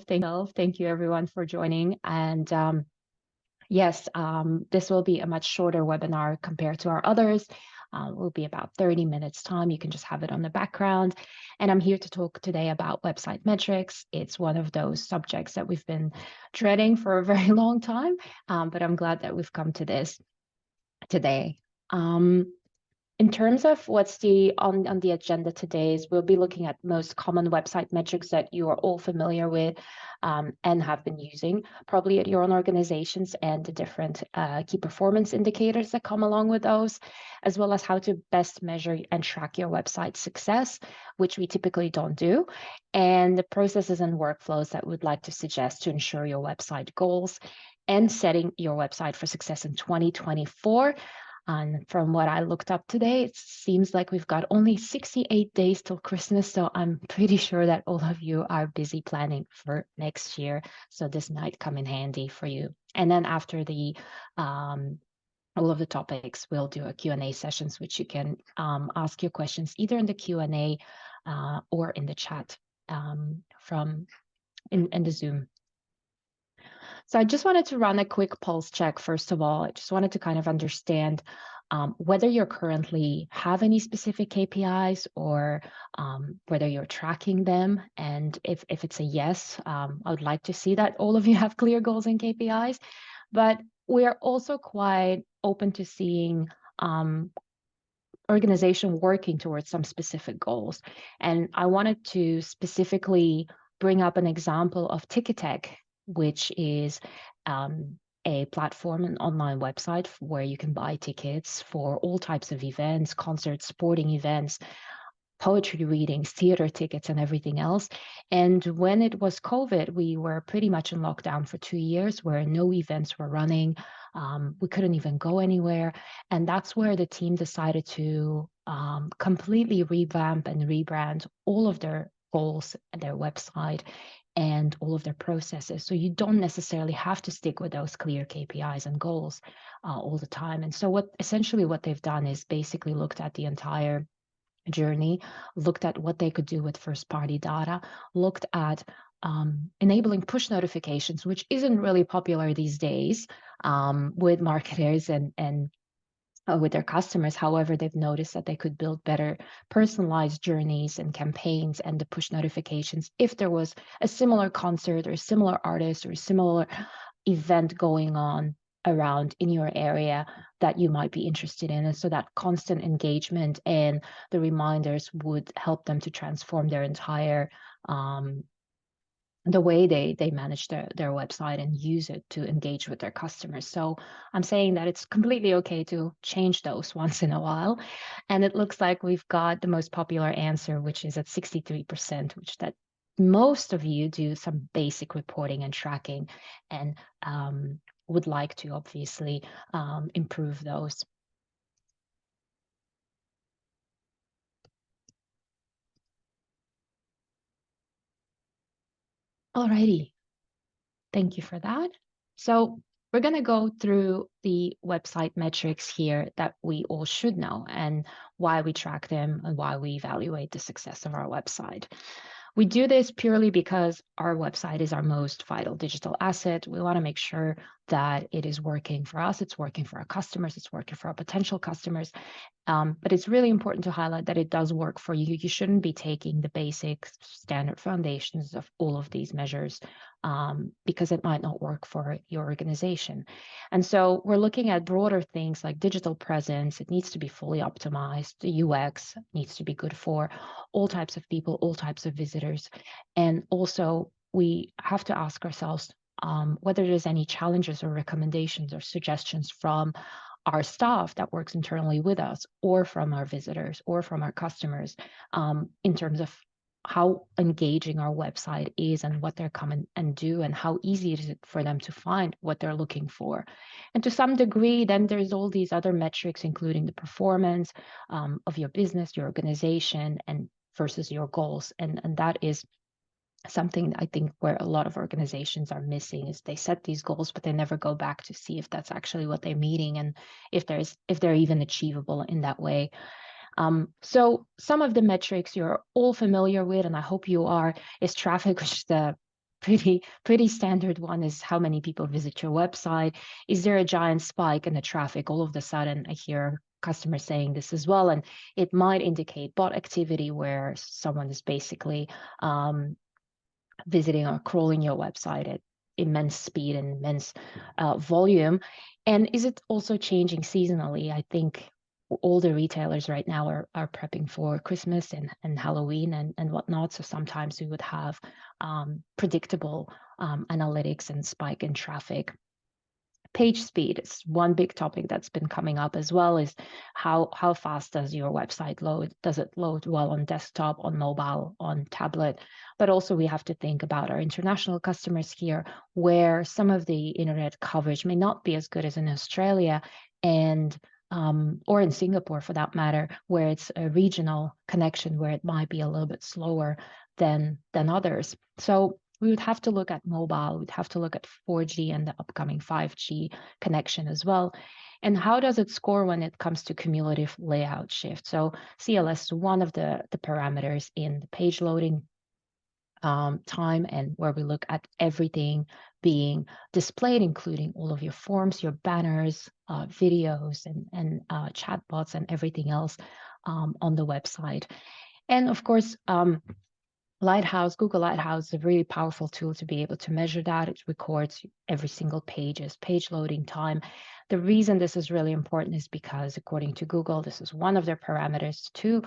Thank you everyone for joining. And yes, this will be a much shorter webinar compared to our others. It will be about 30 minutes time. You can just have it on the background. And I'm here to talk today about website metrics. It's one of those subjects that we've been dreading for a very long time, but I'm glad that we've come to this today. In terms of what's on the agenda today is we'll be looking at most common website metrics that you are all familiar with and have been using probably at your own organizations, and the different key performance indicators that come along with those, as well as how to best measure and track your website success, which we typically don't do, and the processes and workflows that we'd like to suggest to ensure your website goals and setting your website for success in 2024. And from what I looked up today, it seems like we've got only 68 days till Christmas. So I'm pretty sure that all of you are busy planning for next year. So this might come in handy for you. And then after the all of the topics, we'll do a Q&A sessions, which you can ask your questions either in the Q&A or in the chat from in the Zoom. So I just wanted to run a quick pulse check. First of all, I just wanted to kind of understand whether you currently have any specific KPIs or whether you're tracking them. And if it's a yes, I would like to see that all of you have clear goals and KPIs. But we are also quite open to seeing organization working towards some specific goals. And I wanted to specifically bring up an example of Ticketek, which is a platform, an online website where you can buy tickets for all types of events, concerts, sporting events, poetry readings, theater tickets, and everything else. And when it was COVID, we were pretty much in lockdown for 2 years where no events were running. We couldn't even go anywhere. And that's where the team decided to completely revamp and rebrand all of their goals and their website and all of their processes. So you don't necessarily have to stick with those clear KPIs and goals all the time. And so essentially what they've done is basically looked at the entire journey, looked at what they could do with first-party data, looked at enabling push notifications, which isn't really popular these days with marketers and with their customers. However, they've noticed that they could build better personalized journeys and campaigns and the push notifications if there was a similar concert or a similar artist or a similar event going on around in your area that you might be interested in. And so that constant engagement and the reminders would help them to transform their entire the way they manage their website and use it to engage with their customers. So I'm saying that it's completely okay to change those once in a while. And it looks like we've got the most popular answer, which is at 63%, which that most of you do some basic reporting and tracking and would like to obviously improve those. Alrighty, thank you for that. So we're going to go through the website metrics here that we all should know and why we track them and why we evaluate the success of our website. We do this purely because our website is our most vital digital asset. We want to make sure that it is working for us, it's working for our customers, it's working for our potential customers. But it's really important to highlight that it does work for you. You shouldn't be taking the basic standard foundations of all of these measures because it might not work for your organization. And so we're looking at broader things like digital presence. It needs to be fully optimized. The UX needs to be good for all types of people, all types of visitors. And also we have to ask ourselves whether there's any challenges or recommendations or suggestions from our staff that works internally with us or from our visitors or from our customers in terms of how engaging our website is and what they're coming and do and how easy it is for them to find what they're looking for. And to some degree, then there's all these other metrics, including the performance of your business, your organization, and versus your goals. And that is something I think where a lot of organizations are missing is they set these goals, but they never go back to see if that's actually what they're meeting and if they're even achievable in that way. So some of the metrics you're all familiar with, and I hope you are, is traffic, which is the pretty standard one is how many people visit your website. Is there a giant spike in the traffic all of a sudden? I hear customers saying this as well, and it might indicate bot activity where someone is basically visiting or crawling your website at immense speed and immense volume. And is it also changing seasonally? I think all the retailers right now are prepping for Christmas and Halloween and whatnot. So sometimes we would have predictable analytics and spike in traffic. Page speed is one big topic that's been coming up as well, is how fast does your website load? Does it load well on desktop, on mobile, on tablet? But also we have to think about our international customers here, where some of the internet coverage may not be as good as in Australia and or in Singapore for that matter, where it's a regional connection where it might be a little bit slower than others. So we would have to look at mobile, we'd have to look at 4G and the upcoming 5G connection as well. And how does it score when it comes to cumulative layout shift? So CLS is one of the parameters in the page loading time, and where we look at everything being displayed, including all of your forms, your banners, videos, and chatbots, and everything else on the website. And of course, Lighthouse, Google Lighthouse is a really powerful tool to be able to measure that. It records every single page's page loading time. The reason this is really important is because, according to Google, this is one of their parameters to,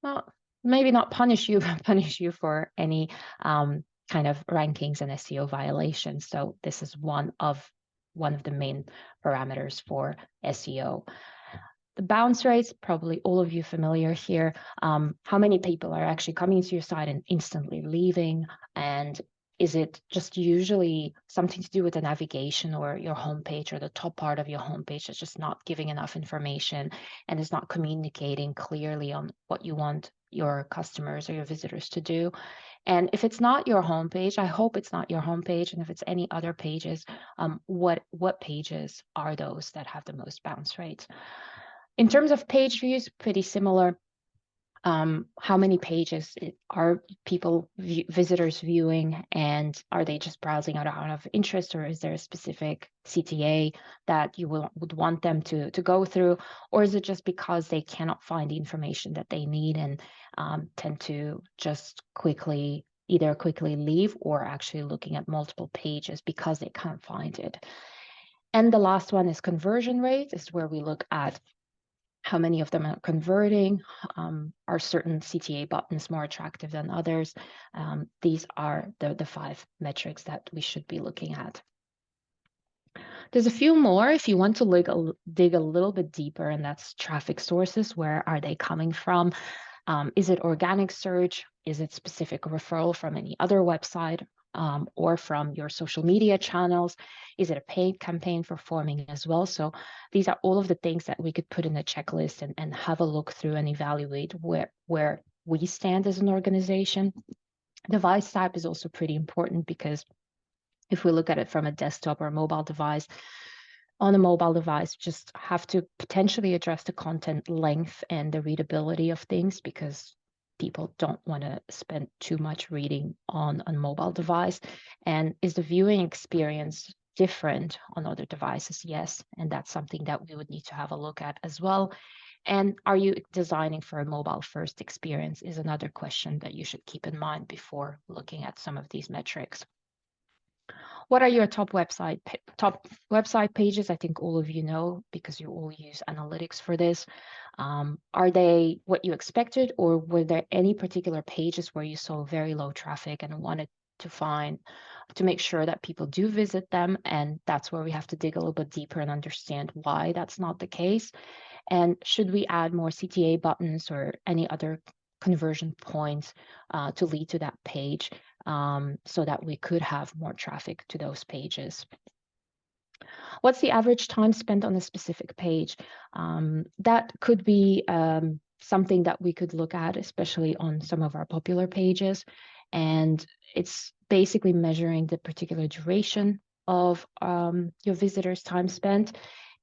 well, maybe not punish you, but punish you for any kind of rankings and SEO violations. So this is one of the main parameters for SEO. The bounce rates, probably all of you familiar here. How many people are actually coming to your site and instantly leaving? And is it just usually something to do with the navigation or your homepage, or the top part of your homepage that's just not giving enough information and is not communicating clearly on what you want your customers or your visitors to do? And if it's not your homepage, I hope it's not your homepage. And if it's any other pages, what pages are those that have the most bounce rates? In terms of page views, pretty similar. How many pages are visitors viewing, and are they just browsing out of interest, or is there a specific CTA that you would want them to go through, or is it just because they cannot find the information that they need and tend to just either quickly leave or actually looking at multiple pages because they can't find it? And the last one is conversion rate, is where we look at how many of them are converting. Are certain CTA buttons more attractive than others? These are the 5 metrics that we should be looking at. There's a few more if you want to dig a little bit deeper, and that's traffic sources. Where are they coming from? Is it organic search? Is it specific referral from any other website? Or from your social media channels? Is it a paid campaign performing as well? So these are all of the things that we could put in a checklist and have a look through and evaluate where we stand as an organization. Device type is also pretty important, because if we look at it from a desktop or a mobile device, on a mobile device, just have to potentially address the content length and the readability of things, because people don't want to spend too much reading on a mobile device. And is the viewing experience different on other devices? Yes, and that's something that we would need to have a look at as well. And are you designing for a mobile first experience is another question that you should keep in mind before looking at some of these metrics. What are your top website pages? I think all of you know, because you all use analytics for this. Are they what you expected, or were there any particular pages where you saw very low traffic and wanted to make sure that people do visit them? And that's where we have to dig a little bit deeper and understand why that's not the case. And should we add more CTA buttons or any other conversion points to lead to that page, so that we could have more traffic to those pages? What's the average time spent on a specific page? That could be something that we could look at, especially on some of our popular pages. And it's basically measuring the particular duration of your visitors' time spent.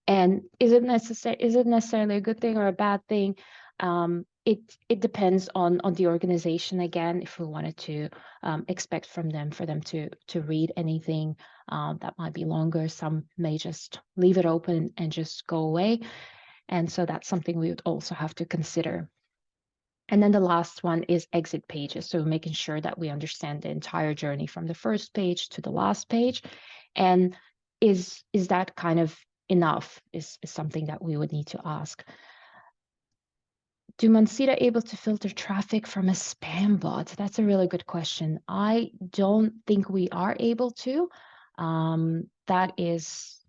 And is it necessarily a good thing or a bad thing? it depends on the organization. Again, if we wanted to expect from them for them to read anything that might be longer, some may just leave it open and just go away. And so that's something we would also have to consider. And then the last one is exit pages. So making sure that we understand the entire journey from the first page to the last page. And is that kind of enough is something that we would need to ask. Do Monsido able to filter traffic from a spam bot? That's a really good question. I don't think we are able to. That is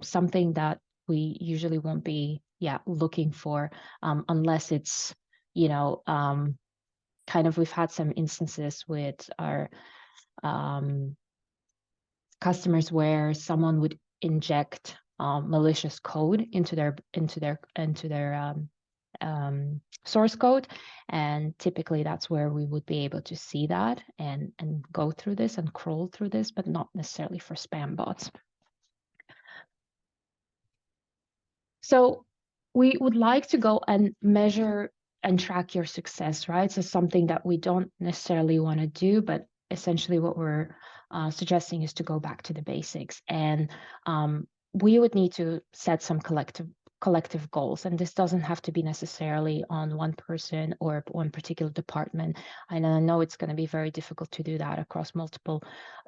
something that we usually won't be looking for unless it's, kind of, we've had some instances with our customers where someone would inject malicious code into their source code, and typically that's where we would be able to see that and go through this and crawl through this, but not necessarily for spam bots. So we would like to go and measure and track your success, right? So something that we don't necessarily want to do, but essentially what we're suggesting is to go back to the basics. And we would need to set some collective goals. And this doesn't have to be necessarily on one person or one particular department. And I know it's going to be very difficult to do that across multiple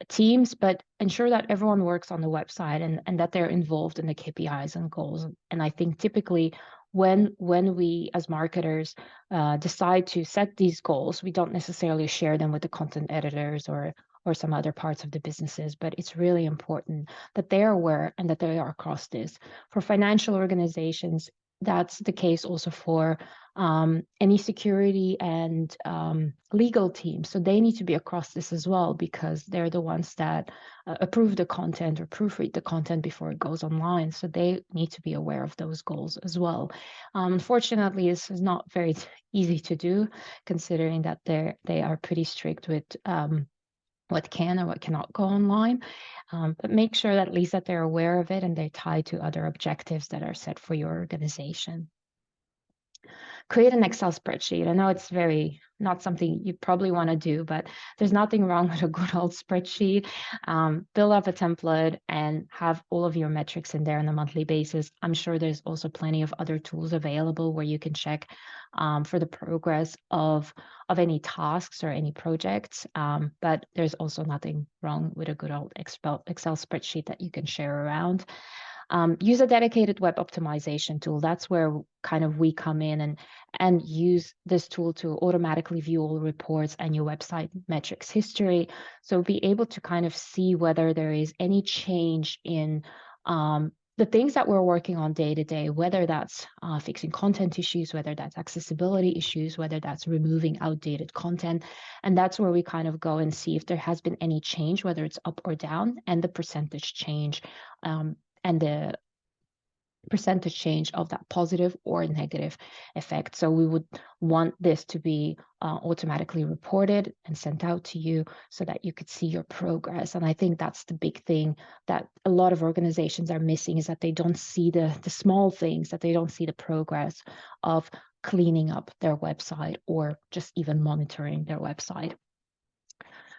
teams, but ensure that everyone works on the website and that they're involved in the KPIs and goals. And I think typically when we as marketers decide to set these goals, we don't necessarily share them with the content editors or some other parts of the businesses, but it's really important that they're aware and that they are across this. For financial organizations, that's the case also for any security and legal teams. So they need to be across this as well, because they're the ones that approve the content or proofread the content before it goes online. So they need to be aware of those goals as well. Unfortunately, this is not very easy to do, considering that they are pretty strict with what can or what cannot go online. But make sure that at least that they're aware of it and they're tied to other objectives that are set for your organization. Create an Excel spreadsheet. I know it's very not something you probably want to do, but there's nothing wrong with a good old spreadsheet. Build up a template and have all of your metrics in there on a monthly basis. I'm sure there's also plenty of other tools available where you can check for the progress of any tasks or any projects. But there's also nothing wrong with a good old Excel spreadsheet that you can share around. Use a dedicated web optimization tool. That's where kind of we come in and use this tool to automatically view all reports and your website metrics history. So be able to kind of see whether there is any change in the things that we're working on day to day, whether that's fixing content issues, whether that's accessibility issues, whether that's removing outdated content. And that's where we kind of go and see if there has been any change, whether it's up or down, and the percentage change. And the percentage change of that positive or negative effect. So we would want this to be automatically reported and sent out to you so that you could see your progress. And I think that's the big thing that a lot of organizations are missing, is that they don't see the small things, that they don't see the progress of cleaning up their website or just even monitoring their website.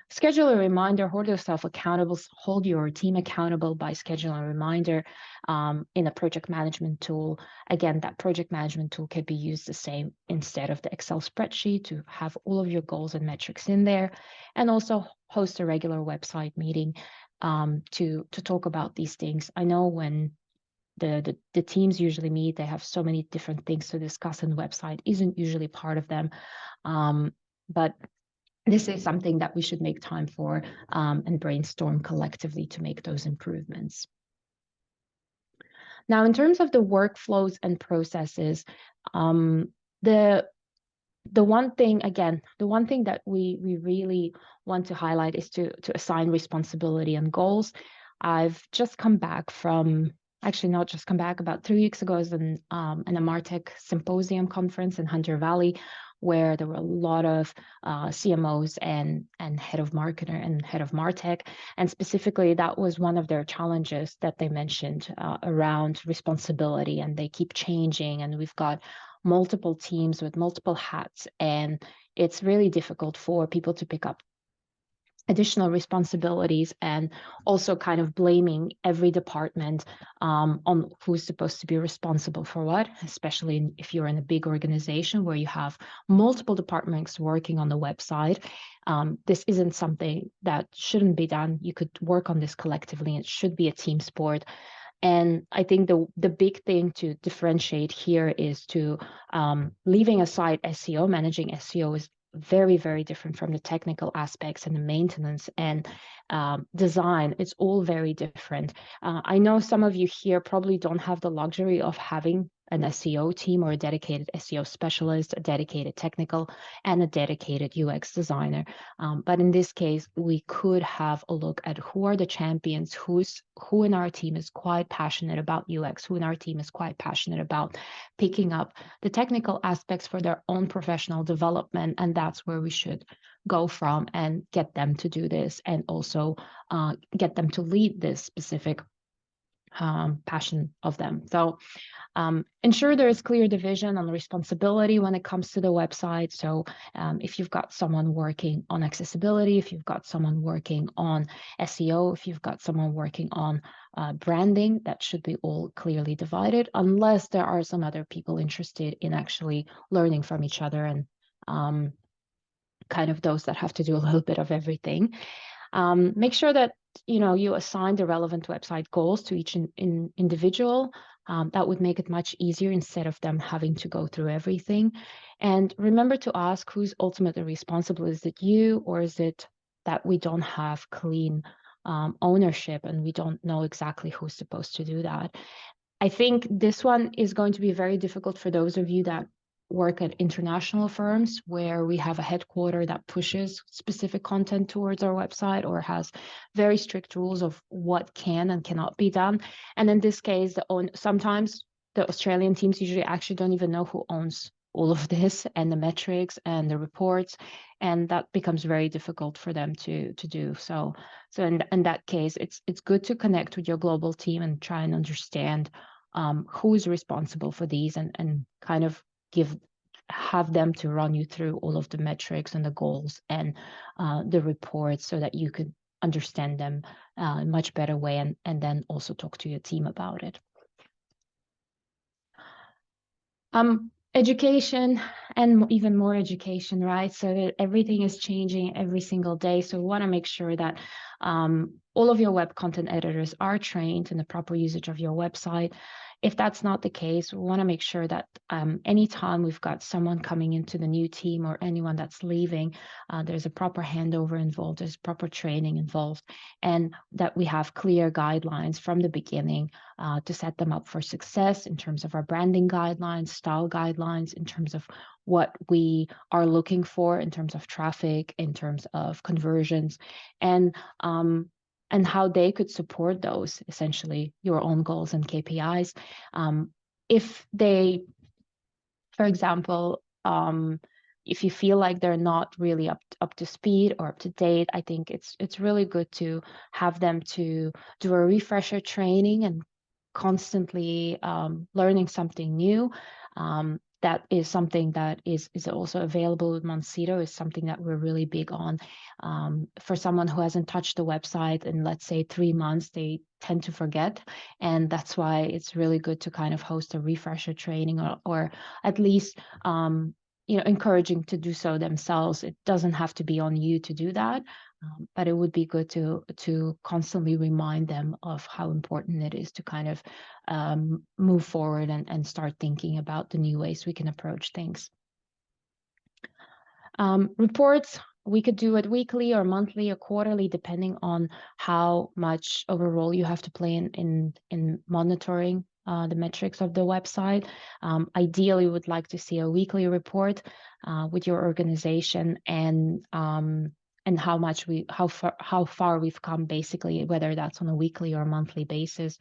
Schedule a reminder, hold yourself accountable, hold your team accountable by scheduling a reminder in a project management tool. Again, that project management tool can be used the same instead of the Excel spreadsheet to have all of your goals and metrics in there, and also host a regular website meeting to talk about these things. I know when the teams usually meet, they have so many different things to discuss, and the website isn't usually part of them. But this is something that we should make time for and brainstorm collectively to make those improvements. Now, in terms of the workflows and processes, the one thing that we really want to highlight is to assign responsibility and goals. I've just come back from, actually not just come back, about 3 weeks ago, I was in a MarTech symposium conference in Hunter Valley, where there were a lot of CMOs and head of marketer and head of MarTech. And specifically, that was one of their challenges that they mentioned around responsibility, and they keep changing. And we've got multiple teams with multiple hats, and it's really difficult for people to pick up additional responsibilities, and also kind of blaming every department on who's supposed to be responsible for what, especially if you're in a big organization where you have multiple departments working on the website. This isn't something that shouldn't be done. You could work on this collectively. It should be a team sport. And I think the big thing to differentiate here is to leaving aside SEO. Managing SEO is very, very different from the technical aspects and the maintenance and design. It's all very different. I know some of you here probably don't have the luxury of having an SEO team or a dedicated SEO specialist, a dedicated technical, and a dedicated UX designer. But in this case, we could have a look at who are the champions, who in our team is quite passionate about UX, who in our team is quite passionate about picking up the technical aspects for their own professional development. And that's where we should go from and get them to do this, and also get them to lead this specific passion of them. So ensure there is clear division on responsibility when it comes to the website. So if you've got someone working on accessibility, if you've got someone working on SEO, if you've got someone working on branding, that should be all clearly divided, unless there are some other people interested in actually learning from each other, and kind of those that have to do a little bit of everything. Make sure that you assign the relevant website goals to each individual. That would make it much easier instead of them having to go through everything. And remember to ask who's ultimately responsible. Is it you, or is it that we don't have clean ownership and we don't know exactly who's supposed to do that? I think this one is going to be very difficult for those of you that work at international firms, where we have a headquarter that pushes specific content towards our website or has very strict rules of what can and cannot be done. And in this case, sometimes the Australian teams usually actually don't even know who owns all of this and the metrics and the reports, and that becomes very difficult for them to do. So in that case, it's good to connect with your global team and try and understand who is responsible for these, and kind of have them to run you through all of the metrics and the goals and the reports, so that you could understand them in a much better way, and then also talk to your team about it. Education, and even more education, right? So that everything is changing every single day. So we want to make sure that all of your web content editors are trained in the proper usage of your website. If that's not the case, we want to make sure that anytime we've got someone coming into the new team or anyone that's leaving, there's a proper handover involved, there's proper training involved, and that we have clear guidelines from the beginning to set them up for success in terms of our branding guidelines, style guidelines, in terms of what we are looking for in terms of traffic, in terms of conversions, and how they could support those, essentially your own goals and KPIs. If they, for example, if you feel like they're not really up to speed or up to date, I think it's really good to have them to do a refresher training and constantly learning something new. That is something that is also available with Monsido, is something that we're really big on. For someone who hasn't touched the website in, let's say, 3 months, they tend to forget. And that's why it's really good to kind of host a refresher training, or at least encouraging to do so themselves. It doesn't have to be on you to do that. But it would be good to constantly remind them of how important it is to kind of move forward and start thinking about the new ways we can approach things. Reports, we could do it weekly or monthly or quarterly, depending on how much of a role you have to play in monitoring the metrics of the website. Ideally, we would like to see a weekly report with your organization, and how far we've come, basically, whether that's on a weekly or monthly basis,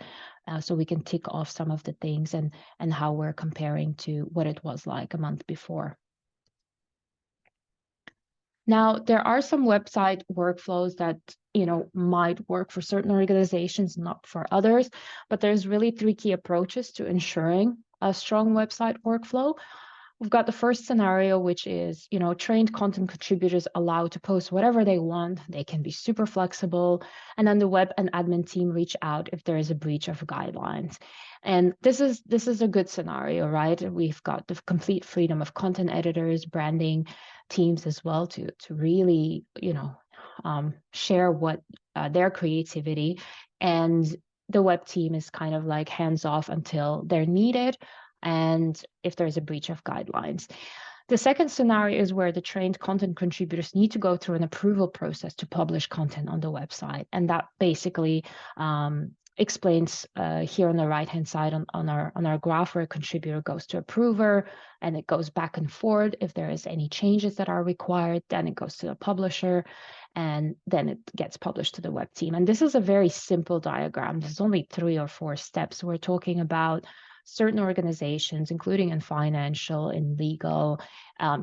so we can tick off some of the things and how we're comparing to what it was like a month before. Now, there are some website workflows that might work for certain organizations, not for others, but there's really 3 key approaches to ensuring a strong website workflow. we've got the first scenario, which is, trained content contributors allowed to post whatever they want. They can be super flexible. And then the web and admin team reach out if there is a breach of guidelines. And this is a good scenario, right? We've got the complete freedom of content editors, branding teams as well to really, share what their creativity, and the web team is kind of like hands off until they're needed and if there's a breach of guidelines. The second scenario is where the trained content contributors need to go through an approval process to publish content on the website. And that basically explains here on the right-hand side on our graph, where a contributor goes to approver and it goes back and forth. If there is any changes that are required, then it goes to the publisher and then it gets published to the web team. And this is a very simple diagram. There's only 3 or 4 steps. We're talking about certain organizations, including in financial, in legal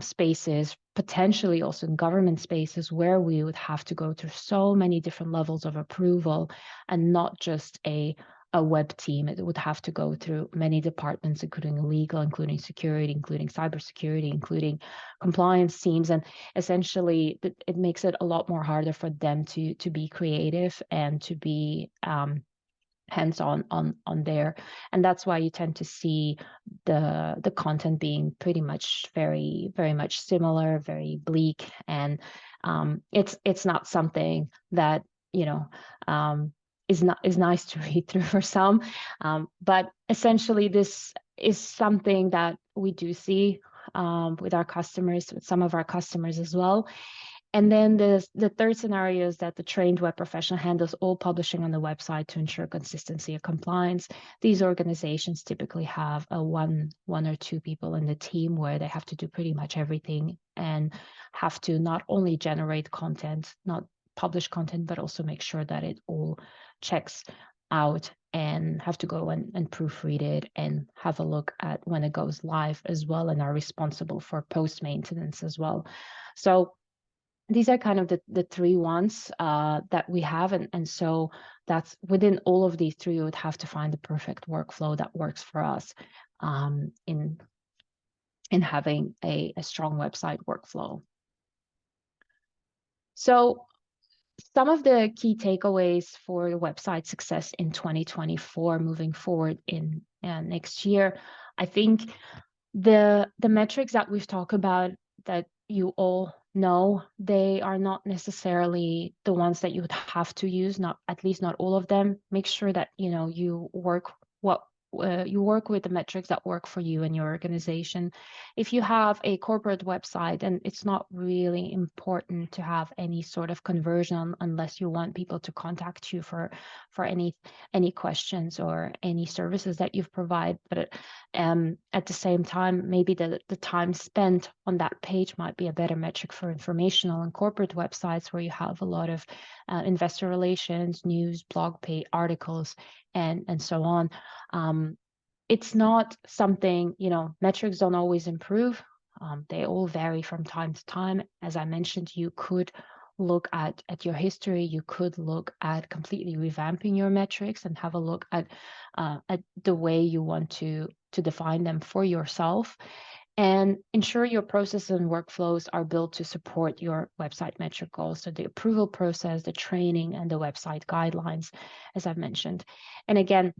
spaces, potentially also in government spaces, where we would have to go through so many different levels of approval, and not just a web team. It would have to go through many departments, including legal, including security, including cybersecurity, including compliance teams. And essentially, it makes it a lot more harder for them to be creative and to be hands-on on there. And that's why you tend to see the content being pretty much very, very much similar, very bleak. And it's not something that, is nice to read through for some. But essentially, this is something that we do see with our customers, with some of our customers as well. And then the third scenario is that the trained web professional handles all publishing on the website to ensure consistency of compliance. These organizations typically have one or 2 people in the team where they have to do pretty much everything and have to not only generate content, not publish content, but also make sure that it all checks out, and have to go and proofread it and have a look at when it goes live as well, and are responsible for post maintenance as well. So these are kind of the 3 ones that we have. And so that's within all of these 3, you would have to find the perfect workflow that works for us in having a strong website workflow. So some of the key takeaways for website success in 2024 moving forward in next year, I think the metrics that we've talked about, that you all know, they are not necessarily the ones that you would have to use, at least not all of them. Make sure that you work with the metrics that work for you and your organization. If you have a corporate website, and it's not really important to have any sort of conversion unless you want people to contact you for any questions or any services that you've provided. But at the same time, maybe the time spent on that page might be a better metric for informational and corporate websites, where you have a lot of investor relations, news, blog page articles, and so on. It's not something, metrics don't always improve. They all vary from time to time. As I mentioned, you could look at your history. You could look at completely revamping your metrics and have a look at the way you want to define them for yourself, and ensure your processes and workflows are built to support your website metric goals. So the approval process, the training, and the website guidelines, as I've mentioned. And again,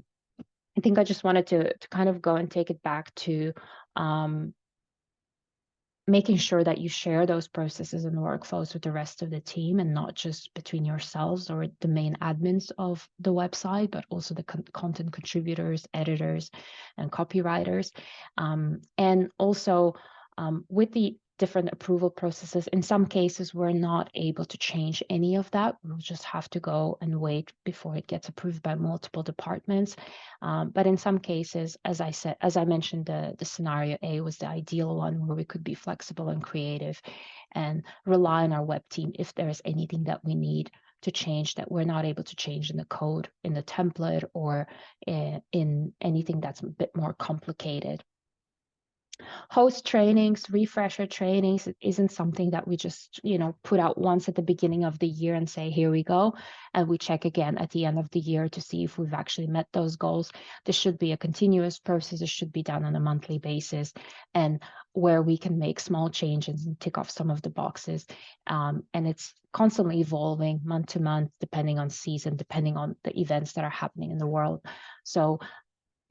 I think I just wanted to kind of go and take it back to making sure that you share those processes and workflows with the rest of the team, and not just between yourselves or the main admins of the website, but also the content contributors, editors, and copywriters. And also with the different approval processes, in some cases, we're not able to change any of that. We'll just have to go and wait before it gets approved by multiple departments. But in some cases, as I mentioned, the scenario A was the ideal one, where we could be flexible and creative and rely on our web team if there's anything that we need to change that we're not able to change in the code, in the template, or in anything that's a bit more complicated. Host trainings, refresher trainings, it isn't something that we just, put out once at the beginning of the year and say, here we go. And we check again at the end of the year to see if we've actually met those goals. This should be a continuous process. It should be done on a monthly basis, and where we can make small changes and tick off some of the boxes. And it's constantly evolving month to month, depending on season, depending on the events that are happening in the world. So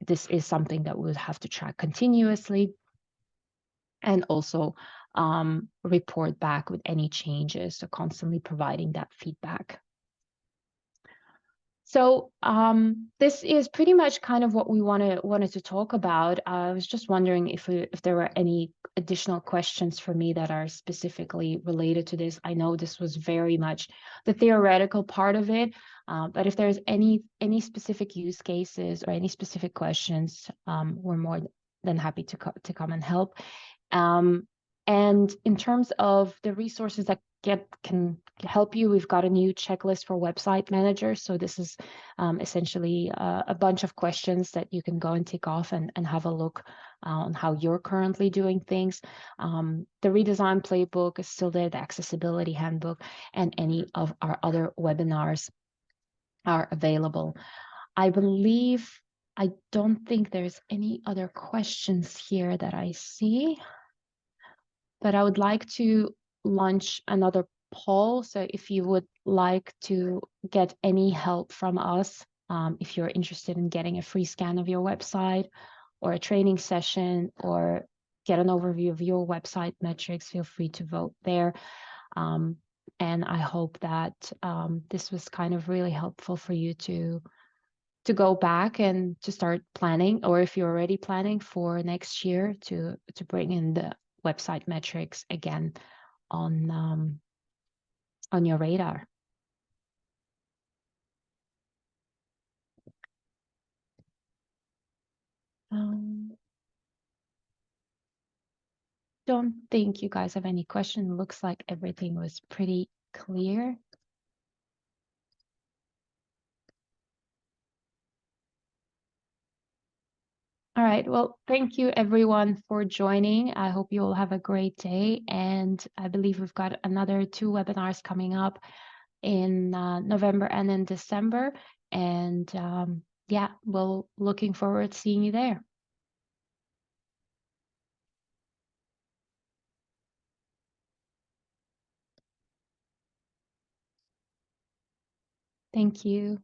this is something that we would have to track continuously, and also report back with any changes. So constantly providing that feedback. So this is pretty much kind of what we wanted to talk about. I was just wondering if there were any additional questions for me that are specifically related to this. I know this was very much the theoretical part of it, but if there's any specific use cases or any specific questions, we're more than happy to come and help. And in terms of the resources that can help you, we've got a new checklist for website managers. So this is essentially a bunch of questions that you can go and tick off and have a look on how you're currently doing things. The redesign playbook is still there, the accessibility handbook, and any of our other webinars are available. I don't think there's any other questions here that I see, but I would like to launch another poll. So if you would like to get any help from us, if you're interested in getting a free scan of your website or a training session or get an overview of your website metrics, feel free to vote there. And I hope that this was kind of really helpful for you to go back and to start planning, or if you're already planning for next year, to bring in the website metrics again on your radar. Don't think you guys have any questions. Looks like everything was pretty clear. All right. Well, thank you everyone for joining. I hope you all have a great day. And I believe we've got another 2 webinars coming up in November and in December. And yeah, we'll looking forward to seeing you there. Thank you.